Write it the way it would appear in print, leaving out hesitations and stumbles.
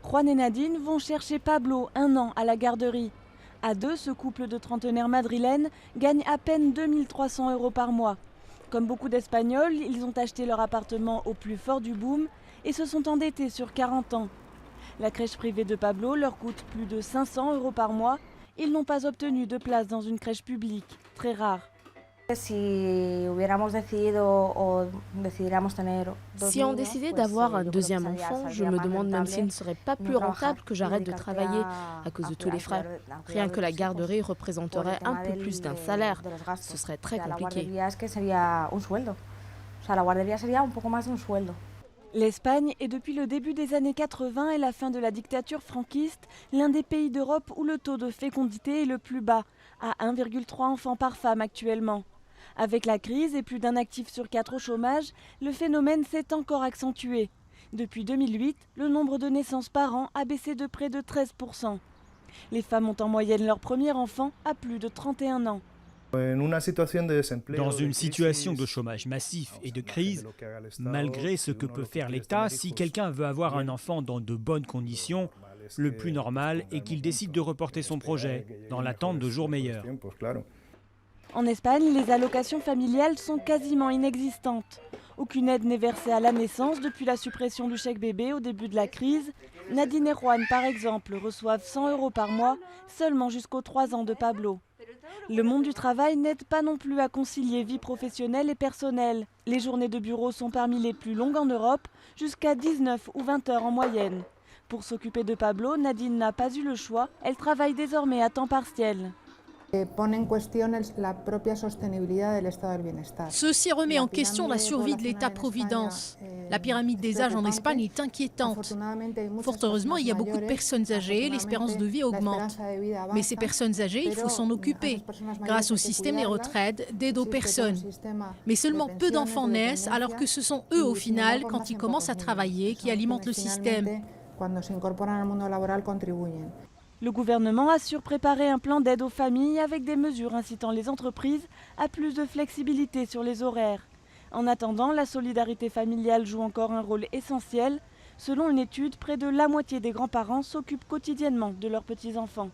Juan et Nadine vont chercher Pablo, 1 an, à la garderie. À deux, ce couple de trentenaires madrilènes gagne à peine 2 300 € par mois. Comme beaucoup d'Espagnols, ils ont acheté leur appartement au plus fort du boom et se sont endettés sur 40 ans. La crèche privée de Pablo leur coûte plus de 500 € par mois. Ils n'ont pas obtenu de place dans une crèche publique, très rare. Si on décidait d'avoir un deuxième enfant, je me demande même s'il ne serait pas plus rentable que j'arrête de travailler à cause de tous les frais. Rien que la garderie représenterait un peu plus d'un salaire. Ce serait très compliqué. L'Espagne est depuis le début des années 80 et la fin de la dictature franquiste l'un des pays d'Europe où le taux de fécondité est le plus bas, à 1,3 enfants par femme actuellement. Avec la crise et plus d'un actif sur 4 au chômage, le phénomène s'est encore accentué. Depuis 2008, le nombre de naissances par an a baissé de près de 13%. Les femmes ont en moyenne leur premier enfant à plus de 31 ans. Dans une situation de chômage massif et de crise, malgré ce que peut faire l'État, si quelqu'un veut avoir un enfant dans de bonnes conditions, le plus normal est qu'il décide de reporter son projet, dans l'attente de jours meilleurs. En Espagne, les allocations familiales sont quasiment inexistantes. Aucune aide n'est versée à la naissance depuis la suppression du chèque bébé au début de la crise. Nadine et Juan, par exemple, reçoivent 100 € par mois, seulement jusqu'aux 3 ans de Pablo. Le monde du travail n'aide pas non plus à concilier vie professionnelle et personnelle. Les journées de bureau sont parmi les plus longues en Europe, jusqu'à 19 ou 20 heures en moyenne. Pour s'occuper de Pablo, Nadine n'a pas eu le choix, elle travaille désormais à temps partiel. Ceci remet en question la survie de l'État-providence. La pyramide des âges en Espagne est inquiétante. Fort heureusement, il y a beaucoup de personnes âgées et l'espérance de vie augmente. Mais ces personnes âgées, il faut s'en occuper, grâce au système des retraites, d'aide aux personnes. Mais seulement peu d'enfants naissent, alors que ce sont eux, au final, quand ils commencent à travailler, qui alimentent le système. Le gouvernement assure préparer un plan d'aide aux familles avec des mesures incitant les entreprises à plus de flexibilité sur les horaires. En attendant, la solidarité familiale joue encore un rôle essentiel. Selon une étude, près de la moitié des grands-parents s'occupent quotidiennement de leurs petits-enfants.